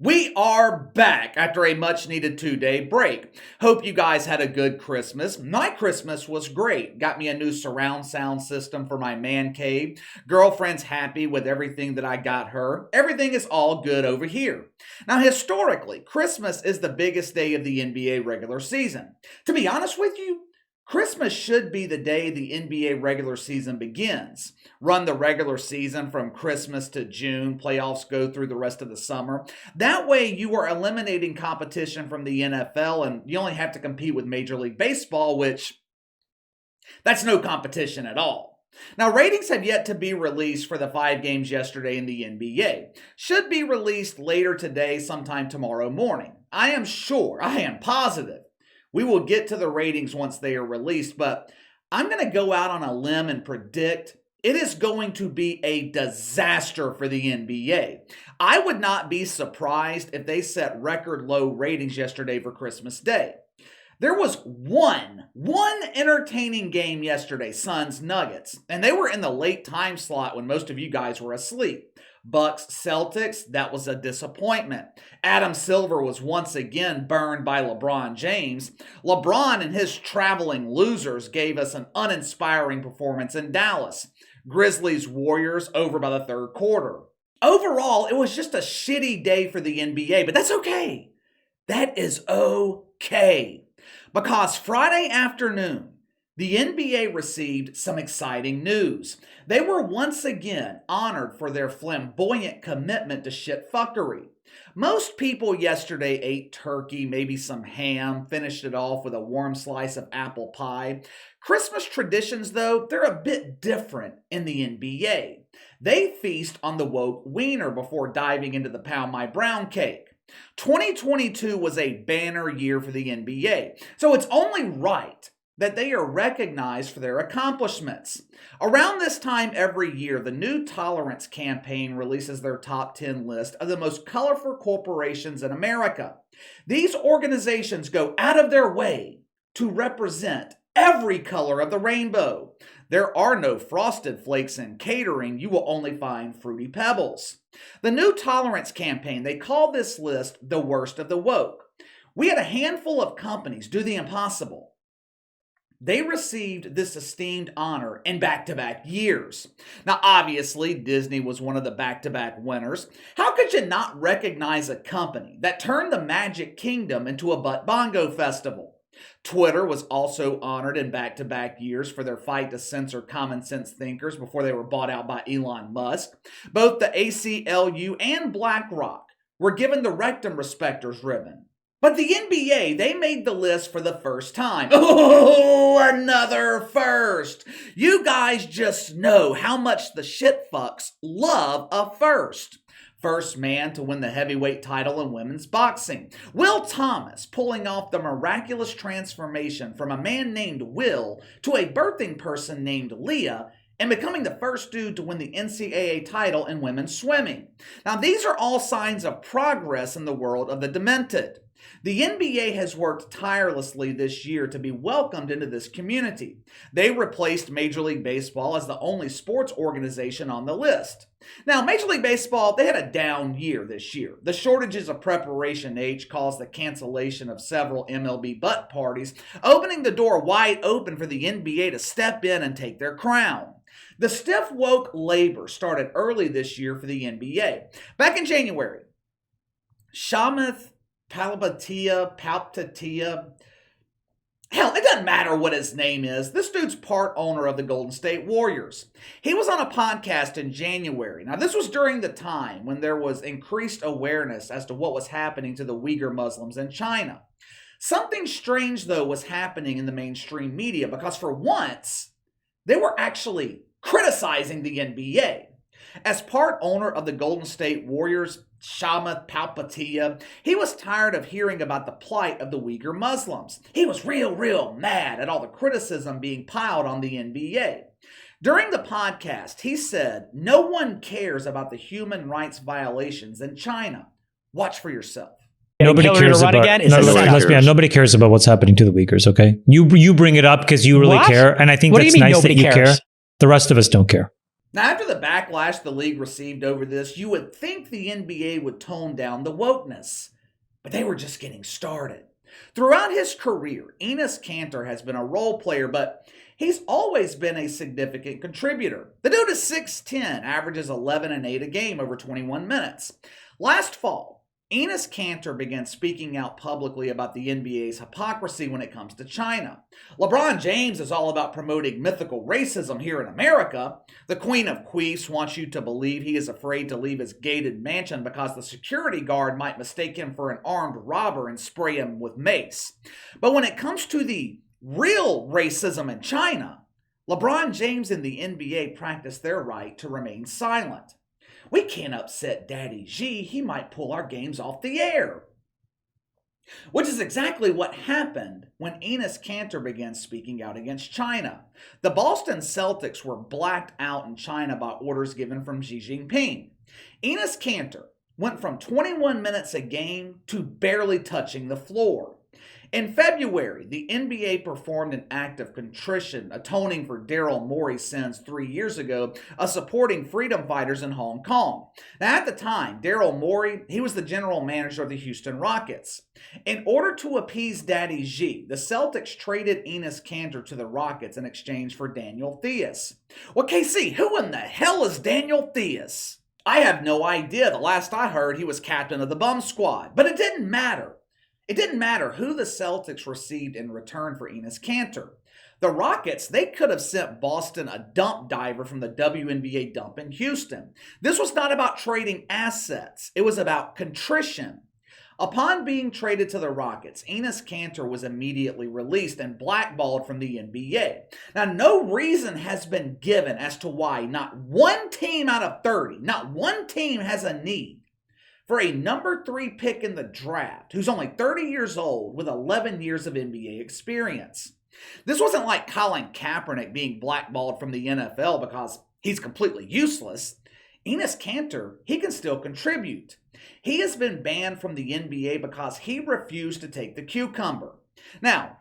We are back after a much needed 2-day break. Hope you guys had a good Christmas. My Christmas was great. Got me a new surround sound system for my man cave. Girlfriend's happy with everything that I got her. Everything is all good over here. Now, historically, Christmas is the biggest day of the NBA regular season. To be honest with you, Christmas should be the day the NBA regular season begins. Run the regular season from Christmas to June. Playoffs go through the rest of the summer. That way you are eliminating competition from the NFL and you only have to compete with Major League Baseball, which that's no competition at all. Now, ratings have yet to be released for the 5 games yesterday in the NBA. Should be released later today, sometime tomorrow morning. I am positive. We will get to the ratings once they are released, but I'm going to go out on a limb and predict it is going to be a disaster for the NBA. I would not be surprised if they set record low ratings yesterday for Christmas Day. There was one entertaining game yesterday, Suns Nuggets, and they were in the late time slot when most of you guys were asleep. Bucks Celtics, that was a disappointment. Adam Silver was once again burned by LeBron James. LeBron and his traveling losers gave us an uninspiring performance in Dallas. Grizzlies Warriors over by the third quarter. Overall, it was just a shitty day for the NBA, but that's okay. That is okay. Because Friday afternoon, the NBA received some exciting news. They were once again honored for their flamboyant commitment to shitfuckery. Most people yesterday ate turkey, maybe some ham, finished it off with a warm slice of apple pie. Christmas traditions, though, they're a bit different in the NBA. They feast on the woke wiener before diving into the pound my brown cake. 2022 was a banner year for the NBA, so it's only right that they are recognized for their accomplishments. Around this time every year, the New Tolerance campaign releases their top 10 list of the most colorful corporations in America. These organizations go out of their way to represent every color of the rainbow. There are no Frosted Flakes in catering. You will only find Fruity Pebbles. The New Tolerance campaign, they call this list the worst of the woke. We had a handful of companies do the impossible. They received this esteemed honor in back-to-back years. Now, obviously, Disney was one of the back-to-back winners. How could you not recognize a company that turned the Magic Kingdom into a butt bongo festival? Twitter was also honored in back-to-back years for their fight to censor common sense thinkers before they were bought out by Elon Musk. Both the ACLU and BlackRock were given the Rectum Respecters ribbon. But the NBA, they made the list for the first time. Oh, another first. You guys just know how much the shitfucks love a first. First man to win the heavyweight title in women's boxing. Will Thomas pulling off the miraculous transformation from a man named Will to a birthing person named Leah and becoming the first dude to win the NCAA title in women's swimming. Now, these are all signs of progress in the world of the demented. The NBA has worked tirelessly this year to be welcomed into this community. They replaced Major League Baseball as the only sports organization on the list. Now, Major League Baseball, they had a down year this year. The shortages of preparation age caused the cancellation of several MLB butt parties, opening the door wide open for the NBA to step in and take their crown. The stiff woke labor started early this year for the NBA. Back in January, Shamath Palpatia, hell, it doesn't matter what his name is. This dude's part owner of the Golden State Warriors. He was on a podcast in January. Now, this was during the time when there was increased awareness as to what was happening to the Uyghur Muslims in China. Something strange, though, was happening in the mainstream media because for once, they were actually criticizing the NBA. As part owner of the Golden State Warriors, Shamath Palpatia, he was tired of hearing about the plight of the Uyghur Muslims. He was real mad at all the criticism being piled on the NBA. During the podcast, he said, "No one cares about the human rights violations in China. Watch for yourself." Nobody cares about. Nobody cares about what's happening to the Uyghurs. Okay, you bring it up because you really care, and I think that's nice that you care. The rest of us don't care. Now, after the backlash the league received over this, you would think the NBA would tone down the wokeness, but they were just getting started. Throughout his career, Enes Kanter has been a role player, but he's always been a significant contributor. The dude is 6'10", averages 11 and 8 a game over 21 minutes. Last fall, Enes Kanter began speaking out publicly about the NBA's hypocrisy when it comes to China. LeBron James is all about promoting mythical racism here in America. The Queen of Queefs wants you to believe he is afraid to leave his gated mansion because the security guard might mistake him for an armed robber and spray him with mace. But when it comes to the real racism in China, LeBron James and the NBA practice their right to remain silent. We can't upset Daddy G. He might pull our games off the air. Which is exactly what happened when Enes Kanter began speaking out against China. The Boston Celtics were blacked out in China by orders given from Xi Jinping. Enes Kanter went from 21 minutes a game to barely touching the floor. In February, the NBA performed an act of contrition, atoning for Daryl Morey's sins 3 years ago of supporting freedom fighters in Hong Kong. Now, at the time, Daryl Morey, he was the general manager of the Houston Rockets. In order to appease Daddy G, the Celtics traded Enes Kanter to the Rockets in exchange for Daniel Theus. Well, KC, who in the hell is Daniel Theus? I have no idea. The last I heard, he was captain of the bum squad. But it didn't matter. It didn't matter who the Celtics received in return for Enes Kanter. The Rockets, they could have sent Boston a dump diver from the WNBA dump in Houston. This was not about trading assets. It was about contrition. Upon being traded to the Rockets, Enes Kanter was immediately released and blackballed from the NBA. Now, no reason has been given as to why not one team out of 30, not one team has a need for a number 3 pick in the draft who's only 30 years old with 11 years of NBA experience. This wasn't like Colin Kaepernick being blackballed from the NFL because he's completely useless. Enes Kanter, he can still contribute. He has been banned from the NBA because he refused to take the cucumber. Now,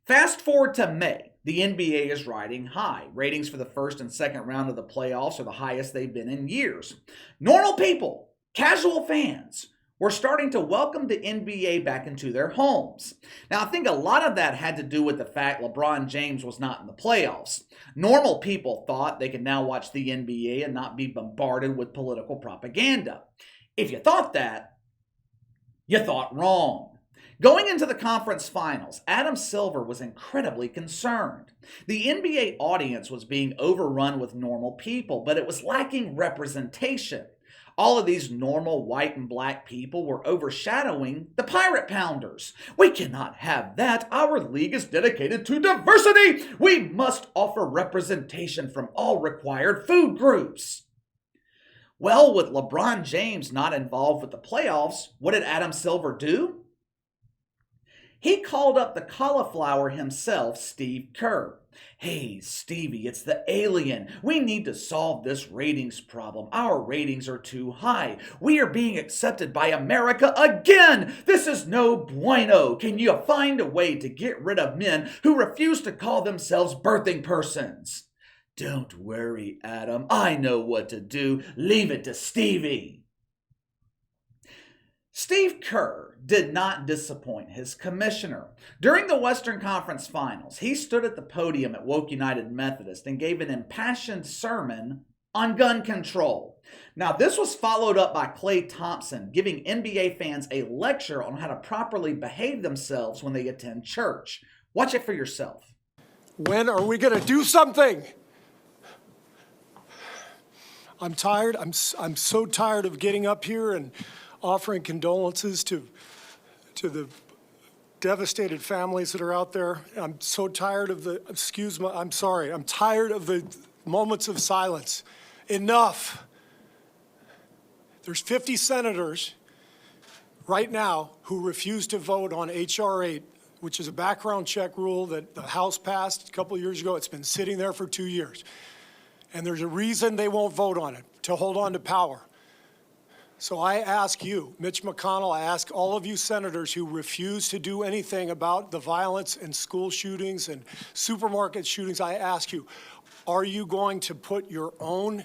fast forward to May. The NBA is riding high. Ratings for the first and second round of the playoffs are the highest they've been in years. Normal people, casual fans, were starting to welcome the NBA back into their homes. Now, I think a lot of that had to do with the fact LeBron James was not in the playoffs. Normal people thought they could now watch the NBA and not be bombarded with political propaganda. If you thought that, you thought wrong. Going into the conference finals, Adam Silver was incredibly concerned. The NBA audience was being overrun with normal people, but it was lacking representation. All of these normal white and black people were overshadowing the Pirate Pounders. We cannot have that. Our league is dedicated to diversity. We must offer representation from all required food groups. Well, with LeBron James not involved with the playoffs, what did Adam Silver do? He called up the cauliflower himself, Steve Kerr. Hey, Stevie, it's the alien. We need to solve this ratings problem. Our ratings are too high. We are being accepted by America again. This is no bueno. Can you find a way to get rid of men who refuse to call themselves birthing persons? Don't worry, Adam. I know what to do. Leave it to Stevie. Steve Kerr did not disappoint his commissioner. During the Western Conference Finals, he stood at the podium at Woke United Methodist and gave an impassioned sermon on gun control. Now, this was followed up by Klay Thompson giving NBA fans a lecture on how to properly behave themselves when they attend church. Watch it for yourself. When are we going to do something? I'm tired. I'm so tired of getting up here and offering condolences to the devastated families that are out there. I'm so tired of I'm tired of the moments of silence. Enough. There's 50 senators right now who refuse to vote on H.R. 8, which is a background check rule that the House passed a couple of years ago. It's been sitting there for 2 years. And there's a reason they won't vote on it, to hold on to power. So I ask you, Mitch McConnell, I ask all of you senators who refuse to do anything about the violence and school shootings and supermarket shootings, I ask you, are you going to put your own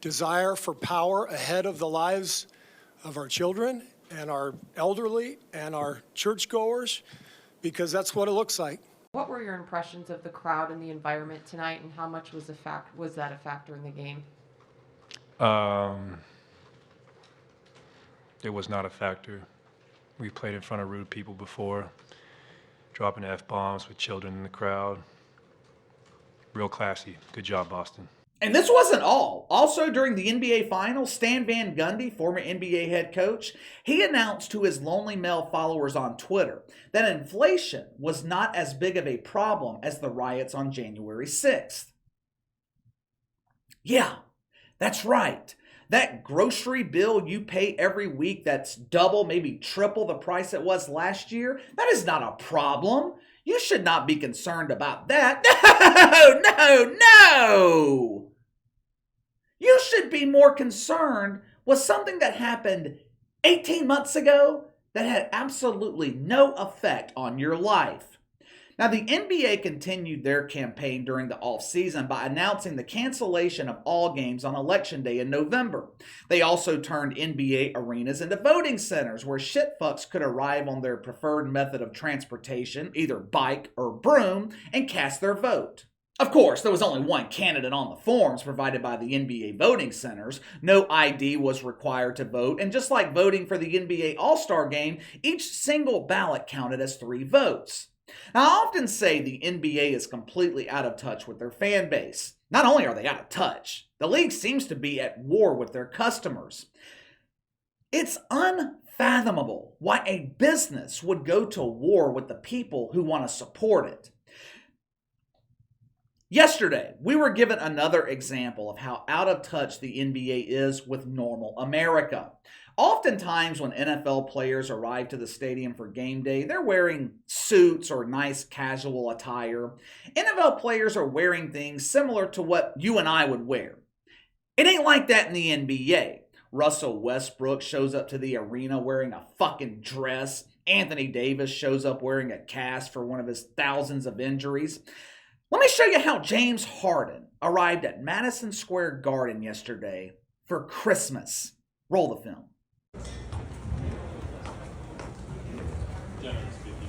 desire for power ahead of the lives of our children and our elderly and our churchgoers? Because that's what it looks like. What were your impressions of the crowd and the environment tonight, and how much was that a factor in the game? It was not a factor. We've played in front of rude people before, dropping F-bombs with children in the crowd. Real classy. Good job, Boston. And this wasn't all. Also, during the NBA Finals, Stan Van Gundy, former NBA head coach, he announced to his lonely male followers on Twitter that inflation was not as big of a problem as the riots on January 6th. Yeah, that's right. That grocery bill you pay every week that's double, maybe triple the price it was last year, that is not a problem. You should not be concerned about that. No! You should be more concerned with something that happened 18 months ago that had absolutely no effect on your life. Now, the NBA continued their campaign during the offseason by announcing the cancellation of all games on Election Day in November. They also turned NBA arenas into voting centers where shitfucks could arrive on their preferred method of transportation, either bike or broom, and cast their vote. Of course, there was only one candidate on the forms provided by the NBA voting centers. No ID was required to vote, and just like voting for the NBA All-Star Game, each single ballot counted as 3 votes. Now, I often say the NBA is completely out of touch with their fan base. Not only are they out of touch, the league seems to be at war with their customers. It's unfathomable why a business would go to war with the people who want to support it. Yesterday, we were given another example of how out of touch the NBA is with normal America. Oftentimes when NFL players arrive to the stadium for game day, they're wearing suits or nice casual attire. NFL players are wearing things similar to what you and I would wear. It ain't like that in the NBA. Russell Westbrook shows up to the arena wearing a fucking dress. Anthony Davis shows up wearing a cast for one of his thousands of injuries. Let me show you how James Harden arrived at Madison Square Garden yesterday for Christmas. Roll the film.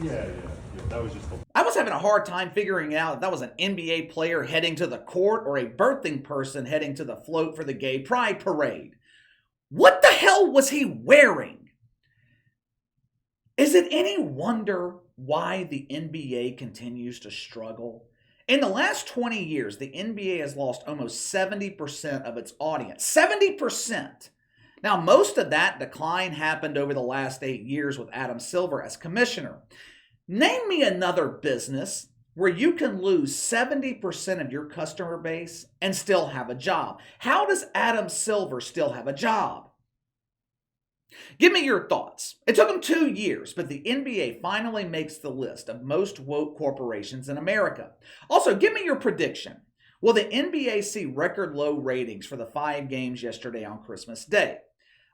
Yeah, that was just I was having a hard time figuring out if that was an NBA player heading to the court or a birthing person heading to the float for the gay pride parade. What the hell was he wearing? Is it any wonder why the NBA continues to struggle? In the last 20 years, the NBA has lost almost 70% of its audience. 70%! Now, most of that decline happened over the last 8 years with Adam Silver as commissioner. Name me another business where you can lose 70% of your customer base and still have a job. How does Adam Silver still have a job? Give me your thoughts. It took him 2 years, but the NBA finally makes the list of most woke corporations in America. Also, give me your prediction. Will the NBA see record low ratings for the 5 games yesterday on Christmas Day?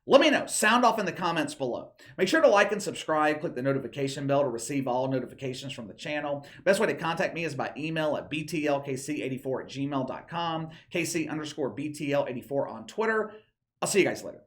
Let me know. Sound off in the comments below. Make sure to like and subscribe. Click the notification bell to receive all notifications from the channel. Best way to contact me is by email at btlkc84@gmail.com, KC_BTL84 on Twitter. I'll see you guys later.